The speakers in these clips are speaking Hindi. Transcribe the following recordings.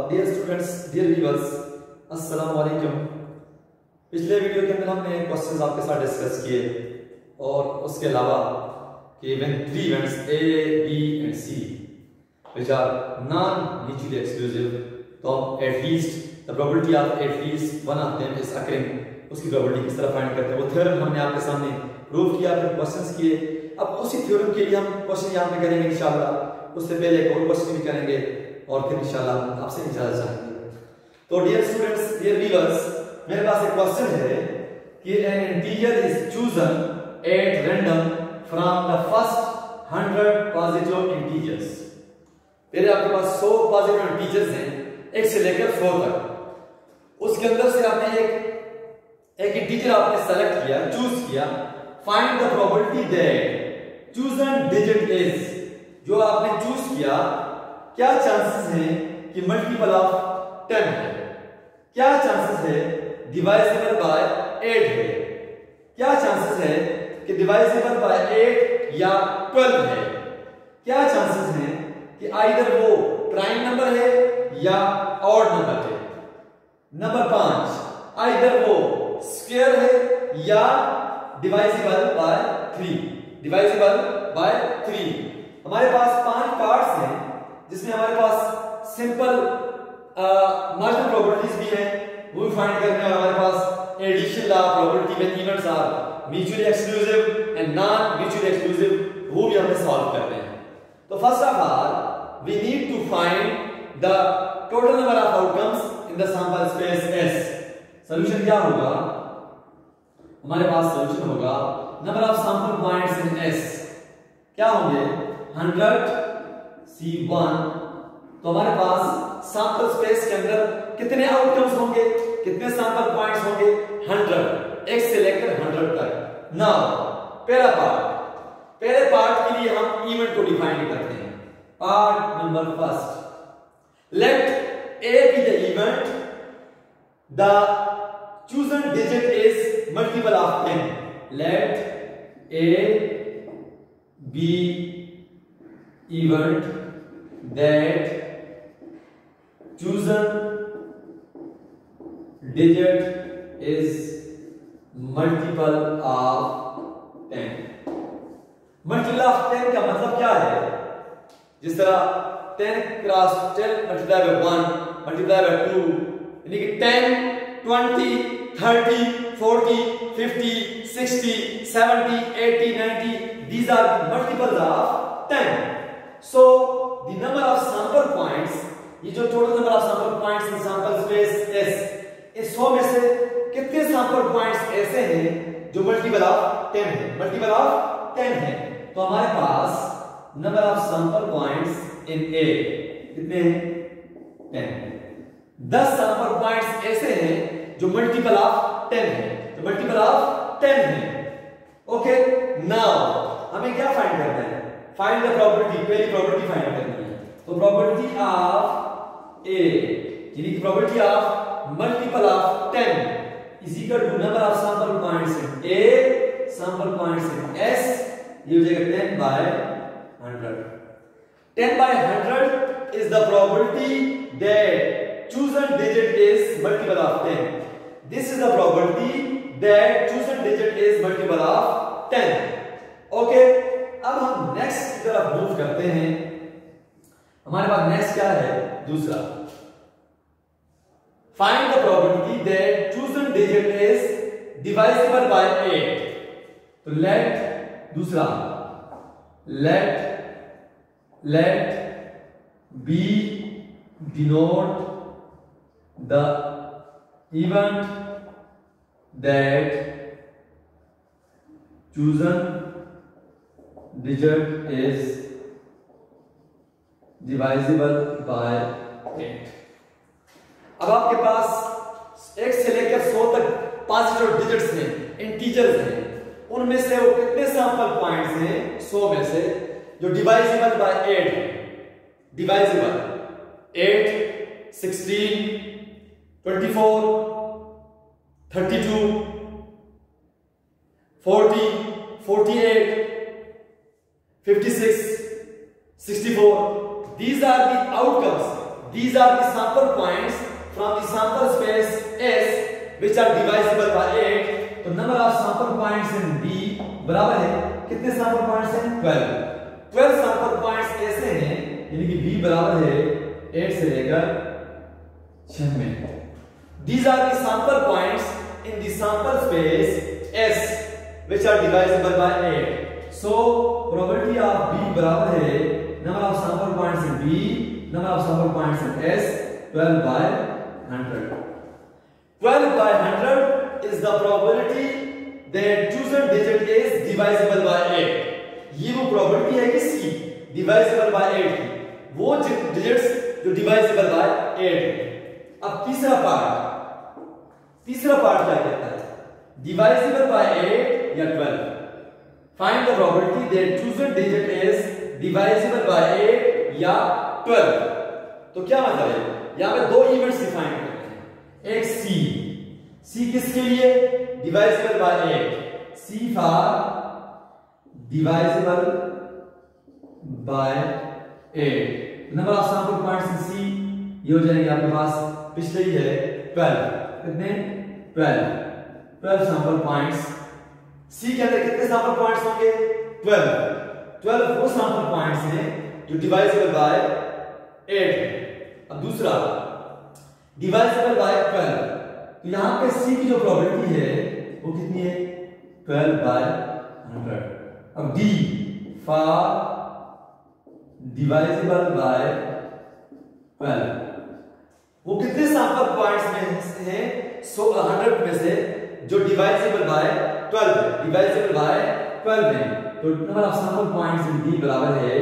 डियर स्टूडेंट्स, डियर व्यूअर्स, अस्सलाम वालेकुम। पिछले वीडियो के अंदर हमने क्वेश्चंस आपके साथ डिस्कस किए और उसके अलावा कि when three events A, B and C which are non mutually exclusive, तो हम at least the probability of at least one of them is occurring, उसकी प्रोबेबिलिटी किस तरह फाइंड करते हैं वो थ्योरम हमने आपके सामने प्रूव किया, फिर क्वेश्चंस किए। अब उसी थ्योरम के लिए हम क्वेश्चन यहाँ पे करेंगे इंशाल्लाह। उससे पहले एक और क्वेश्चन भी करेंगे और फिर इंशाल्लाह आपसे इजाजत चाहेंगे। तो डियर स्टूडेंट्स, डियर व्यूअर्स, मेरे पास एक क्वेश्चन है कि N integer is chosen at random from the first 100 positive integers. पहले आपके पास 100 पॉजिटिव इंटीजर्स हैं, 1 से लेकर 100 तक। उसके अंदर से आपने एक इंटीजर आपने सेलेक्ट किया, चूज किया। Find the probability that chosen digit is, जो आपने चूज किया, क्या चांसेस हैं कि मल्टीपल ऑफ 10 है, क्या चांसेस है डिवाइजेबल बाय 8 है, क्या चांसेस है कि डिवाइजेबल बाय 8 या 12 है, क्या चांसेस हैं कि आइदर वो प्राइम नंबर है या ऑड नंबर है। नंबर 5, आइदर वो स्क्वायर है या डिवाइजेबल बाय 3, डिवाइजेबल बाय 3। हमारे पास 5 पार्ट्स हैं जिसमें हमारे पास सिंपल मार्जिनल प्रोबेबिलिटीज भी हैं, वो भी फाइंड करने हैं। हमारे पास addition law probability when events are mutually exclusive and non mutually exclusive, वो भी हमें सॉल्व करते हैं। तो first of all we need to find the total number of outcomes in the sample space S। Solution क्या होगा? हमारे पास सॉल्यूशन होगा number of sample points in S क्या होंगे 100 C1। तो हमारे पास सैंपल स्पेस के अंदर कितने आउटकम्स होंगे, कितने सैंपल पॉइंट्स होंगे? 100, 1 से लेकर 100 तक। नाउ पहले पार्ट के लिए हम इवेंट को डिफाइन करते हैं। Part number first, let A be the event, the chosen digit is multiple of 10. Let A be event that chosen digit is multiple of 10। multiple of 10 का मतलब क्या है? जिस तरह 10 cross 10 multiply by 1 multiply by 2, यानी कि 10, 20, 30, 40, 50, 60, 70, 80, 90, these are the multiples of 10. So the number of sample points, ये जो total number of sample points in sample space S, इस 100 में से कितने sample points ऐसे हैं जो multiple of 10 है, multiple of 10 है? तो हमारे पास number of sample points in A कितने हैं? 10। 10 sample points ऐसे हैं जो multiple of 10 है, जो multiple of 10 है। ओके, नाउ हमें क्या फाइंड करना है? फाइंड द प्रोबेबिलिटी, पहली प्रोबेबिलिटी फाइंड करनी है। तो प्रोबेबिलिटी ऑफ A यानी कि probability of multiple of 10 is equal to number of sample points in A, sample points in S, ये हो जाएगा 10 by 100। 10 by 100 is the probability that chosen digit is multiple of 10. This is the probability that chosen digit is multiple of 10. Okay, अब हम नेक्स्ट की तरफ मूव करते हैं। हमारे पास नेक्स्ट क्या है? दूसरा, find the probability that chosen digit is divisible by 8. तो दूसरा let B denote the event that chosen digit is divisible by 8। अब आपके पास 1 से लेकर 100 तक पॉजिटिव डिजिट्स हैं, इंटीजर्स हैं। उनमें से वो कितने सैंपल पॉइंट्स हैं 100 में से जो डिवाइजेबल बाय 8 है? Divisible 8, 16, 24, 32, 40, 48, 56, 64. These are the outcomes. These are the sample points from the sample space S which are divisible by 8. तो number of sample points in B बराबर है कितने sample points हैं 12. 12 sample points ऐसे हैं यानी कि B बराबर है 8 से लेकर 6 में. These are the sample points in the sample space S which are divisible by 8. So probability of B बराबर है number of sample points in B, number of sample points in S, 12 by 100. 12 by 100 is the probability that chosen digit is divisible by 8. ये वो probability है किसकी? Divisible by 8 की. वो digits जो divisible by 8. अब तीसरा पार्ट क्या कहता है? Divisible by 8 या 12. Find the probability that chosen digit is divisible by 8 या 12. तो क्या मतलब है? यहां पे दो इवेंट्स डिफाइन करते हैं. एक C किसके लिए? Divisible by 8. C for divisible by 8. Number of sample points in C ये हो जाएंगे आपके पास पिछले ही है 12. कितने? 12 सैंपल पॉइंट्स. C के अंदर कितने सैंपल पॉइंट्स होंगे? 12 वो सैंपल पॉइंट्स हैं जो डिवाइसिबल बाय 8. अब दूसरा डिवाइसिबल बाय 12. तो यहां पे C की जो प्रोबेबिलिटी है वो कितनी है? 12 बाय 100. अब D फॉर डिवाइसिबल बाय 12 वो कितने सैंपल पॉइंट्स में है? 100 में से जो डिवाइसिबल बाय 12 है. डिवाइसिबल बाय 12 है तो number of sample points in D बराबर है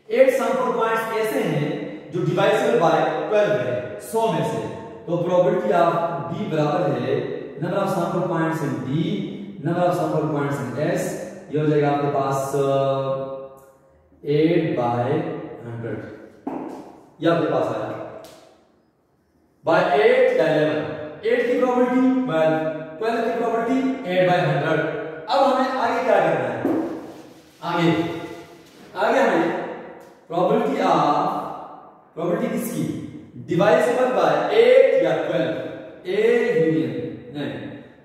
8 सैंपल पॉइंट्स ऐसे हैं जो डिवाइसिबल बाय 12 है 100 में से. तो प्रोबेबिलिटी ऑफ D बराबर है number of sample points in D, number of sample points in S. ये हो जाएगा आपके पास 8 बाय 100. ये आपके पास आया बाय 8 या 11. 8 की प्रोबेबिलिटी 12 की प्रोबेबिलिटी 8 बाय 100. अब हमें आगे क्या करना है? आगे हमें प्रोबेबिलिटी किसकी? डिवाइसिबल बाय 8 या 12. A यूनियन नहीं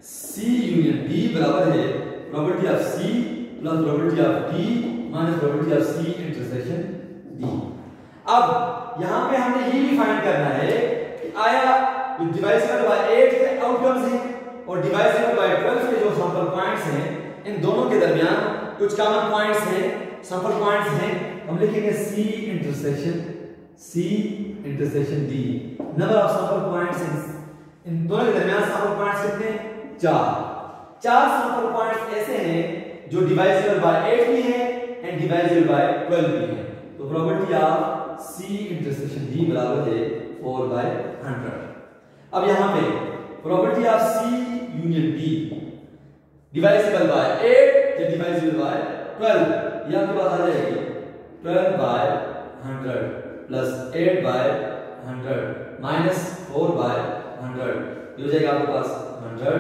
C यूनियन D बराबर है probability of C plus probability of D minus probability of C intersection D. अब यहां पे हमने ये भी फाइंड करना है कि आया डिवाइसिबल बाय 8 के आउटकम्स हैं और डिवाइसिबल बाय 12 के जो सैंपल पॉइंट्स हैं इन दोनों के दरमियान कुछ कॉमन पॉइंट्स हैं, सैंपल पॉइंट्स हैं. हम लिखेंगे C intersection D. Number of sample points इन दोनों के दरमियान सैंपल पॉइंट्स कितने? 4 सैंपल पॉइंट्स ऐसे हैं जो डिवाइसिबल बाय 8 भी हैं एंड डिवाइसिबल बाय 12 भी हैं. तो probability of C intersection D बराबर है 4 बाय 100. अब यहां पे probability of C union D divisible by 8 या डिवाइसिबल बाय 12 ये आपके पास आ जाएगी 12 by 100 plus 8 by 100 minus 4 by 100. ये हो जाएगा आपके पास 100.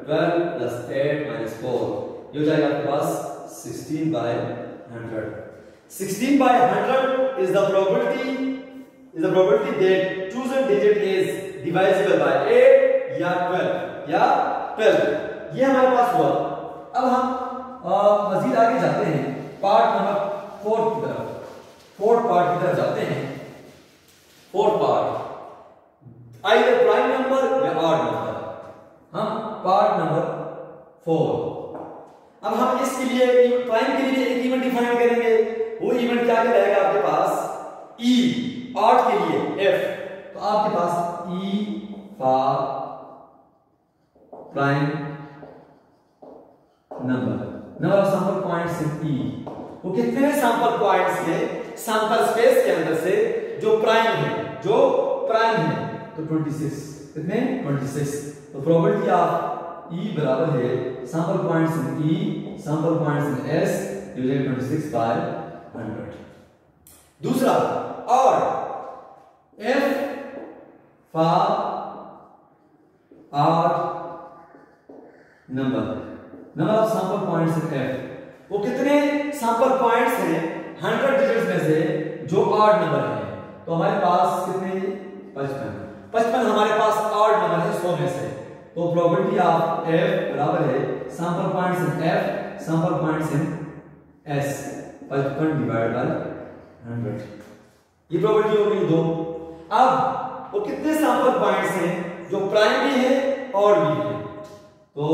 12 प्लस 8 माइनस 4 ये हो जाएगा आपके पास 16 bye 100. 16 by 100 is the probability that chosen digit is divisible by 8 या 12. ये हमारे पास हुआ. अब हम मजीद आगे जाते हैं पार्ट नंबर 4 की तरफ. फोर्थ पार्ट की तरफ जाते हैं. Fourth part either prime number या ऑड नंबर. हम पार्ट नंबर 4. अब हम इसके लिए प्राइम के लिए एक इवेंट डिफाइन करेंगे. वो इवेंट क्या रहेगा आपके पास? E. ऑड के लिए F. तो आपके पास E for prime number of sample points in E. वो कितने सैंपल पॉइंट्स हैं सैंपल स्पेस के अंदर से जो प्राइम है तो 26. कितने? 26. तो प्रोबेबिलिटी ऑफ E बराबर है sample points in E, sample points in S using 26 by 100. दूसरा और F for odd number of sample points in F. वो कितने सैंपल पॉइंट्स हैं 100 डिजिट्स में से जो ऑड नंबर है। तो हमारे पास कितने 55 हमारे पास ऑड नंबर है 100 में से। तो प्रोबेबिलिटी ऑफ f बराबर है sample points in f sample points in s 55 divide by 100। ये प्रोबेबिलिटी हो गई 2। अब वो कितने सैंपल पॉइंट्स हैं जो प्राइम भी है और भी है। तो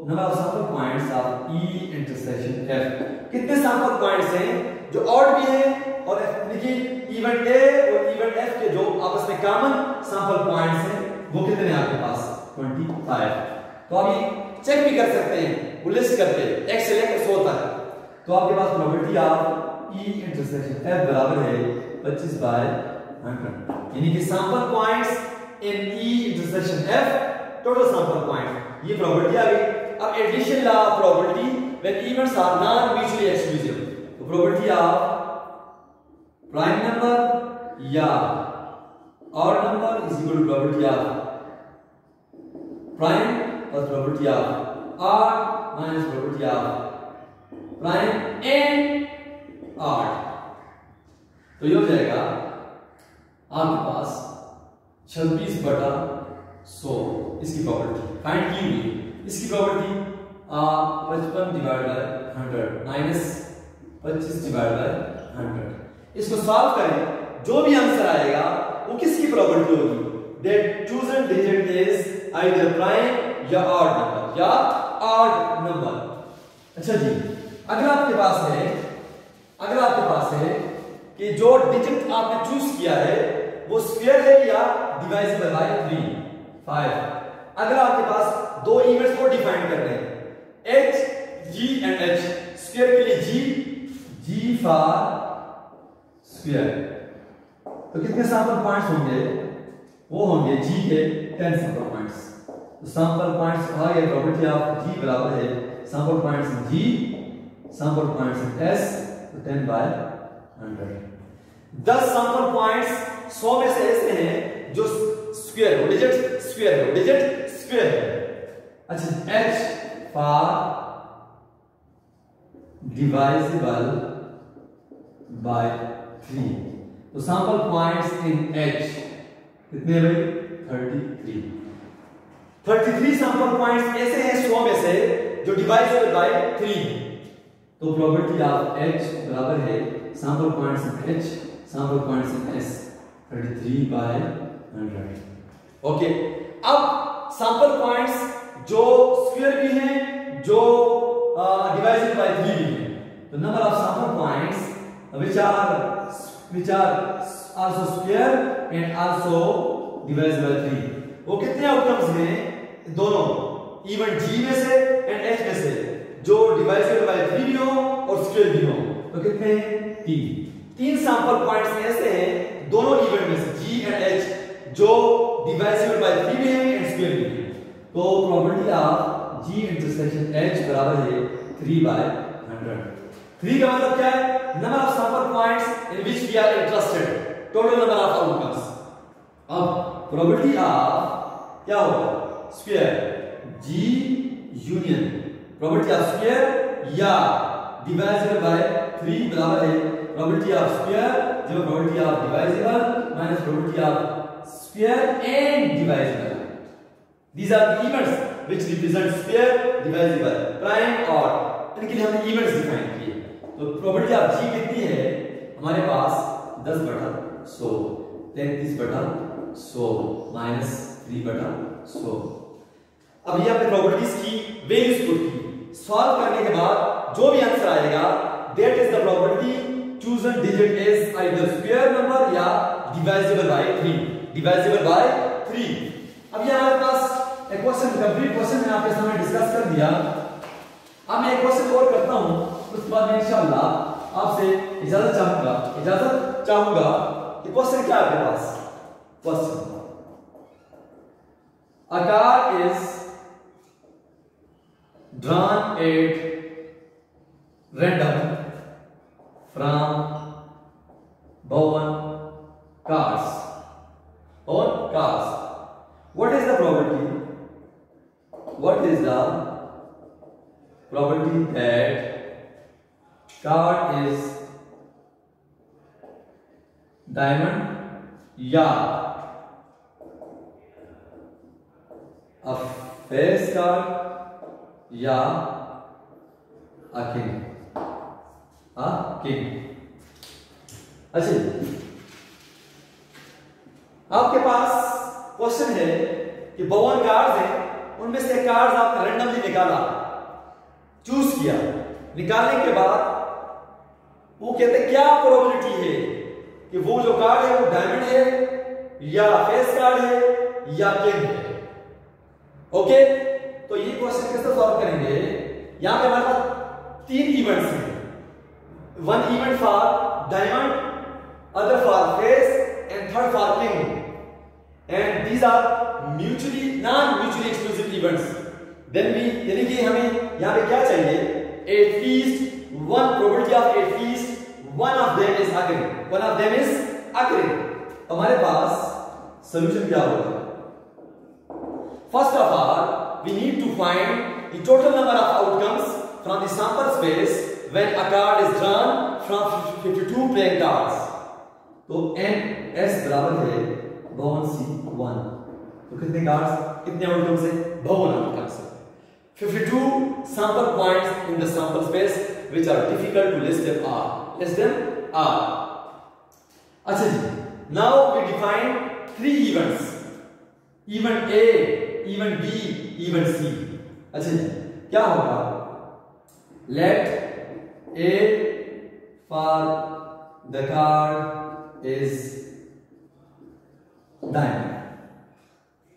number of sample points of E intersection F, कितने सैंपल पॉइंट्स हैं जो ऑड भी है और देखिए इवेंट A और इवेंट F के जो आपस में कॉमन सैंपल पॉइंट्स हैं वो कितने हैं आपके पास 25। तो अभी चेक भी कर सकते हैं वो लिस्ट करके x से लेकर 100 तक। तो आपके पास probability of E intersection F बराबर है 25/100, यानी कि sample points in E intersection F total sample point, ये प्रोबेबिलिटी आ गई। अब addition law of probability when events are non mutually exclusive, तो प्रोबेबिलिटी ऑफ प्राइम नंबर या odd number is equal to probability of prime plus probability of odd minus probability of prime and odd. तो ये हो जाएगा आपके पास 26/100 इसकी प्रोबेबिलिटी फाइंड की हुई। इसकी probability 55 divide by 100 minus 25 divide by 100। इसको सॉल्व करें, जो भी आंसर आएगा वो किसकी प्रोबेबिलिटी होगी, that chosen digit is either prime या ऑड नंबर। अच्छा जी, अगर आपके पास है कि जो डिजिट आपने चूज किया है वो स्क्वायर है या डिवाइजेबल बाय 3 5। अगर आपके पास दो इवेंट्स को डिफाइन करने हैं h g and h, square के लिए g फॉर स्क्वायर, तो कितने सैंपल पॉइंट्स होंगे, वो होंगे g के 10 सैंपल पॉइंट्स। तो सैंपल पॉइंट्स आ गए, प्रोबेबिलिटी ऑफ g बराबर है sample points in g sample points in s, तो 10/100। 10 सैंपल पॉइंट्स 100 में से ऐसे हैं जो स्क्वायर है, डिजिट स्क्वायर है। अच्छा, h फॉर डिवाइजेबल बाय 3, तो सैंपल पॉइंट्स इन h कितने भाई 33 सैंपल पॉइंट्स ऐसे हैं 100 में से जो डिवाइजेबल बाय 3। तो प्रोबेबिलिटी ऑफ h बराबर है sample points in h sample points in s 33/100। Okay, अब सैंपल पॉइंट्स जो स्क्वायर भी हैं जो डिवाइडेड बाय 3 भी हैं, तो number of sample points which are also square and also divisible by 3, वो कितने आउटकम्स हैं दोनों इवेंट g में से एंड h में से जो डिवाइडेड बाय 3 भी हो और स्क्वायर भी हो, तो कितने 3 सैंपल पॉइंट्स ऐसे हैं दोनों इवेंट में से g एंड h जो डिवाइडेबल बाय 3 भी है एंड स्क्वायर भी है। तो probability of g intersection h बराबर है 3/100। 3 का मतलब क्या है, number of sample points in which we are interested, total number of outcomes. अब प्रोबेबिलिटी ऑफ क्या होगा, square g union probability of square या डिवाइडेबल बाय 3 बराबर है प्रोबेबिलिटी ऑफ स्क्वायर जो probability of divisible minus probability of square and divisible. These are the events which represent square, divisible, prime, odd। इनके लिए हमने events डिफाइन किए। तो प्रोबेबिलिटी ऑफ g कितनी है हमारे पास 10/100, 33/100 माइनस 3/100। अब ये आपने प्रोबेबिलिटीज की वैल्यूज पुट की, सॉल्व करने के बाद जो भी आंसर आएगा that is the probability chosen digit is either square number या डिवाइजेबल बाय 3। अब ये हमारे पास एक क्वेश्चन, कंप्लीट क्वेश्चन मैंने आपके सामने डिस्कस कर दिया। अब मैं एक क्वेश्चन और करता हूं, उसके बाद मैं इंशाअल्लाह आपसे इजाजत चाहूंगा कि क्वेश्चन क्या है आपके पास। Question, a car is drawn at random from Bowen cars. What is the probability that card is diamond या अ फेस कार्ड या अ किंग। अच्छा, आपके पास क्वेश्चन है कि 52 कार्ड्स हैं, उनमें से कार्ड्स आपने रैंडमली निकाला, चूज किया, निकालने के बाद वो कहते हैं क्या प्रोबेबिलिटी है कि वो जो कार्ड है वो डायमंड है या फेस कार्ड है या किंग है। ओके, तो ये क्वेश्चन कैसे सॉल्व करेंगे? यहां पे हमारे पास 3 इवेंट्स हैं, 1 event for diamond, other for face and third for king, and these are non-mutually exclusive events. Then we यानी कि हमें यहाँ पे क्या चाहिए? At least one probability of at least one of them is occurring. हमारे पास solution क्या होगा? First of all, we need to find the total number of outcomes from the sample space when a card is drawn from 52 playing cards. तो NS बराबर है 52C1। तो कितने कार्ड्स, कितने आउटकम्स है? 52 आउटकम्स है। 52 sample points in the sample space which are difficult to list them are। अच्छा जी, now we define 3 events, event A, event B, event C। अच्छा जी, क्या होगा? Let A for the card is diamond।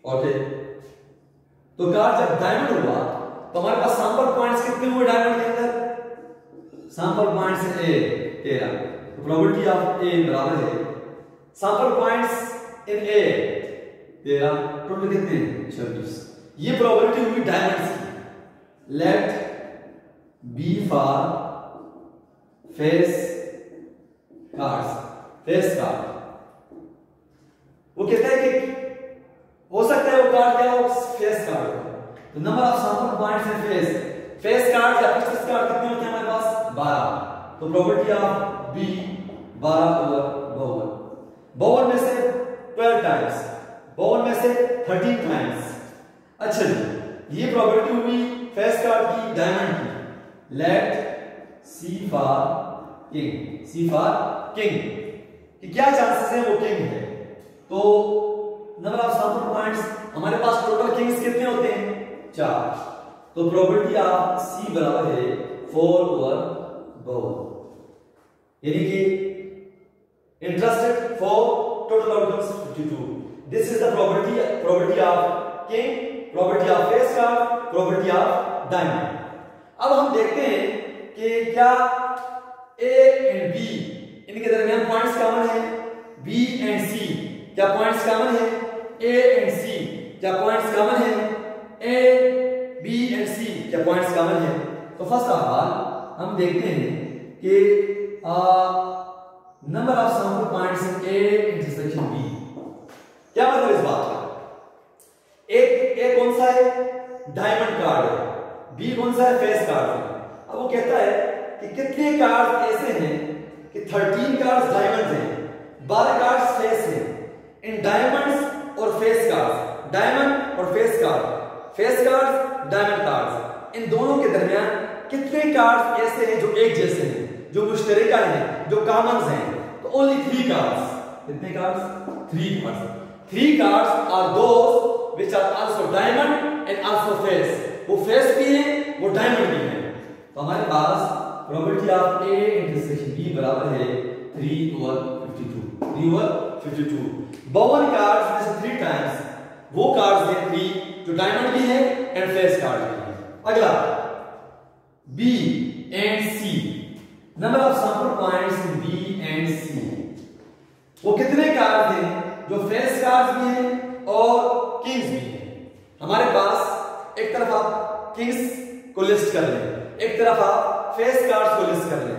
Okay, तो कार्ड जब डायमंड हुआ तो हमारे पास सैंपल पॉइंट्स कितने हुए डायमंड के अंदर? Sample points A 13। तो प्रोबेबिलिटी ऑफ A बराबर है sample points in A 13, total कितने? 26। ये प्रोबेबिलिटी हुई डायमंड्स की। Let B for face card, वो कहता है कि हो सकता है वो कार्ड क्या हो? फेस कार्ड हो। तो number of sample points in face card या फेस कार्ड कितने होते हैं हमारे पास? 12। तो प्रोबेबिलिटी ऑफ बी 12/52। 52 में से 12 टाइम्स, 52 में से 13 टाइम्स। अच्छा जी, ये प्रोबेबिलिटी हुई फेस कार्ड की, डायमंड की। लेट सी फॉर किंग, कि क्या चांसेस है वो किंग है? तो नंबर ऑफ सैंपल पॉइंट्स हमारे पास टोटल किंग्स कितने होते हैं? 4। तो प्रोबेबिलिटी ऑफ सी बराबर है 4/52। यानी कि interested for total outcomes 52। This is the probability of king, probability of face card, probability of diamond. अब हम देखते हैं कि क्या A एंड B इनके दरमियान पॉइंट्स कॉमन है? B एंड C क्या पॉइंट्स कॉमन है? A एंड C क्या पॉइंट्स कॉमन है? A, B एंड C क्या पॉइंट्स कॉमन है? तो फर्स्ट ऑफ ऑल हम देखते हैं कि number of sample points in A intersection B। क्या मतलब इस बात का? एक कौन सा है? डायमंड कार्ड है। B कौन सा है? फेस कार्ड है। अब वो कहता है कि कितने कार्ड्स ऐसे हैं कि 13 कार्ड्स डायमंड्स हैं, 12 कार्ड्स फेस हैं। इन डायमंड्स और फेस कार्ड्स, डायमंड और फेस कार्ड्स, डायमंड कार्ड्स, इन दोनों के दरमियान कितने कार्ड्स ऐसे हैं जो एक जैसे हैं, जो मुश्तरका हैं, जो कॉमन्स हैं? तो ओनली 3 कार्ड्स। कितने cards? 3 cards. 3 cards are those which are also diamond and also face. वो फेस भी है, वो डायमंड भी है। तो हमारे पास probability of A intersection B बराबर है 3/52। 3/52। 52 कार्ड्स में से 3 टाइम्स वो कार्ड्स हैं 3 जो डायमंड भी है एंड फेस कार्ड भी है। अगला B and C, number of sample points in B and C। वो कितने कार्ड्स हैं जो फेस कार्ड्स भी हैं और किंग्स भी हैं? हमारे पास एक तरफ आप किंग्स को लिस्ट कर लें, एक तरफ आप फेस कार्ड्स को लिस्ट कर लें।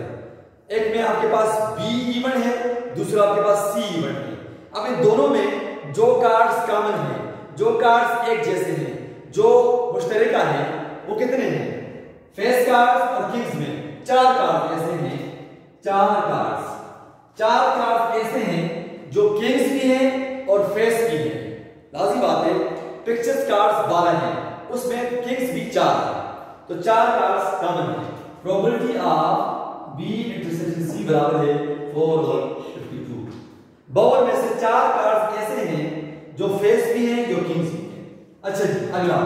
एक में आपके पास B इवेंट है, दूसरा आपके पास C इवेंट है। अब इन दोनों में जो कार्ड्स कॉमन हैं, जो कार्ड्स एक जैसे हैं, जो मुश्तरका हैं, वो कितने हैं? फेस कार्ड्स और किंग्स में 4 कार्ड ऐसे हैं चार कार्ड्स ऐसे हैं जो किंग्स भी हैं और फेस भी हैं। लाजिम बात है, पिक्चर्स कार्ड्स 12 हैं, उसमें किंग्स भी 4 हैं, तो 4 कार्ड्स कॉमन हैं। Probability of B intersection C बराबर है 4 और 52। बाउल में से 4 कार्ड्स ऐसे हैं जो फेस भी हैं, जो किंग्स भी हैं। अच्छा जी, अगला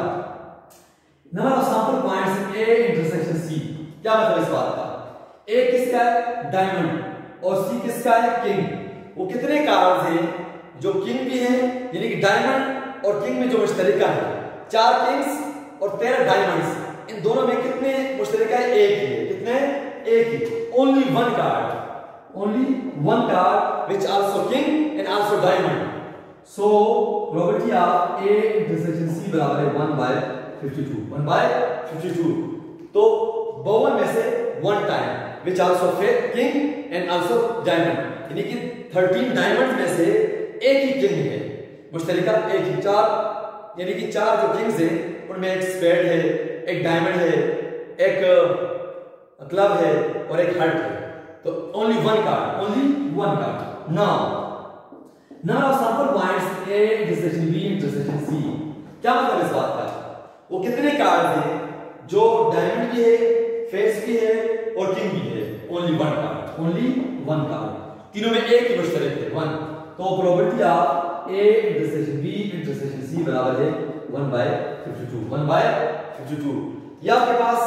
number of sample points A intersection C। क्या मतलब इस बात का? A किसका है? डायमंड, और C किसका है? किंग। वो कितने कार्ड्स हैं जो किंग भी हैं, यानी कि डायमंड और किंग में जो मुश्तरका है, 4 किंग्स और 13 डायमंड्स, इन दोनों में कितने मुश्तरका है? एक ही है। कितने? एक ही। Only one card which also king and also diamond. So probability of A intersection C बराबर है 1/52। 1/52। तो 52 में से 1 time which also king and also diamond, यानी कि 13 डायमंड में से एक ही किंग है, मुश्तरका एक ही। 4 यानी कि 4 जो किंग्स हैं उनमें एक स्पेड है, एक डायमंड है, एक क्लब है और एक हार्ट है। तो only one card. Now number of sample points A intersection B intersection C। क्या मतलब इस बात का? वो कितने कार्ड हैं जो डायमंड भी है, फेस भी है और किंग भी है? Only one card. तीनों में एक ही मुश्तरक है, 1। तो probability of A intersection B intersection C बराबर है 1/52। 1/52। ये आपके पास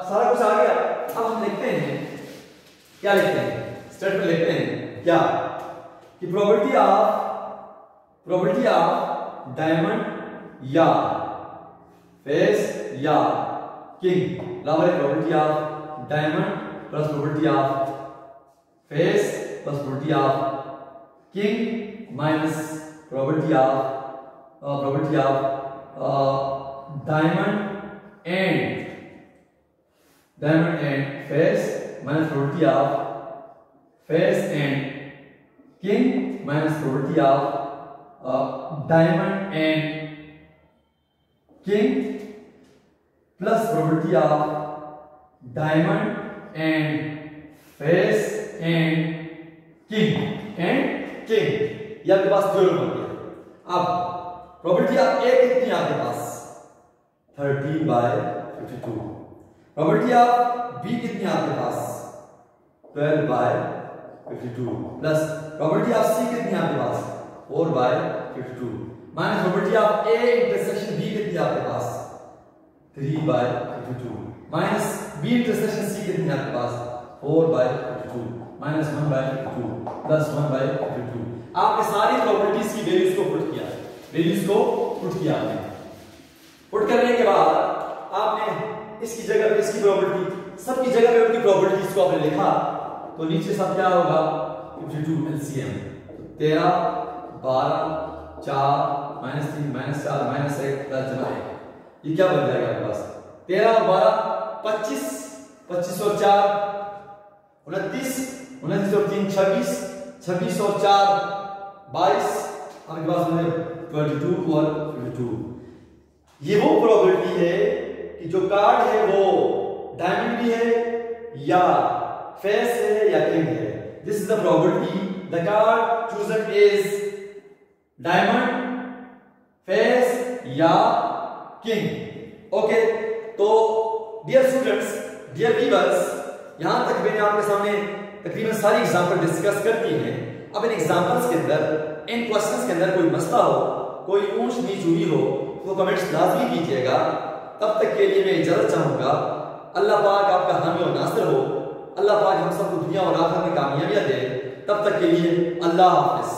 सारा कुछ आ गया। अब हम लिखते हैं, क्या लिखते हैं? स्टेटमेंट लिखते हैं क्या कि प्रोबेबिलिटी ऑफ डायमंड या फेस या किंग बराबर है probability of diamond plus probability of face plus probability of king minus probability of diamond and face minus probability of face and king minus probability of diamond and king plus probability of diamond and face and king ये आपके पास थ्योरम बन गया। अब प्रोबेबिलिटी ऑफ A कितनी है आपके पास? 13/52। प्रोबेबिलिटी ऑफ B कितनी है आपके पास? 12/52 प्लस प्रोबेबिलिटी ऑफ C कितनी है आपके पास? 4/52 minus probability of A intersection B कितनी है आपके पास? 3/52 माइनस B इंटरसेक्शन C कितनी है आपके पास? 4/52 माइनस 1/52 प्लस 1/52। आपने सारी प्रोबेबिलिटीज की वैल्यूज को पुट किया आपने। पुट करने के बाद आपने इसकी जगह पे इसकी प्रोबेबिलिटी, सबकी जगह पे उनकी प्रोबेबिलिटीज को आपने लिखा, तो नीचे सब क्या होगा? 52 एलसीएम। 13 12 4 -3 -4 -1 प्लस जमा 1, ये क्या बन जाएगा आपके पास? 13 और 12 25, 25 और 4 29, 29 और 3 26, 26 और 4 22, आपके पास 22 और 52। ये वो प्रोबेबिलिटी है कि जो कार्ड है वो डायमंड भी है या फेस है या किंग है। This is the probability the card chosen is diamond, face या किंग। ओके, तो डियर स्टूडेंट्स, डियर व्यूअर्स, यहां तक मैंने आपके सामने तकरीबन सारी एग्जांपल डिस्कस कर दी हैं। अब इन एग्जांपल्स के अंदर, इन क्वेश्चंस के अंदर कोई मसला हो, कोई ऊंच नीच हुई हो, तो कमेंट्स लाजमी कीजिएगा। तब तक के लिए मैं इजाजत चाहूंगा। अल्लाह पाक आपका हामी और नासिर हो। अल्लाह पाक हम सबको दुनिया और आखिरत में कामयाबियां दे। तब तक के लिए अल्लाह हाफिज।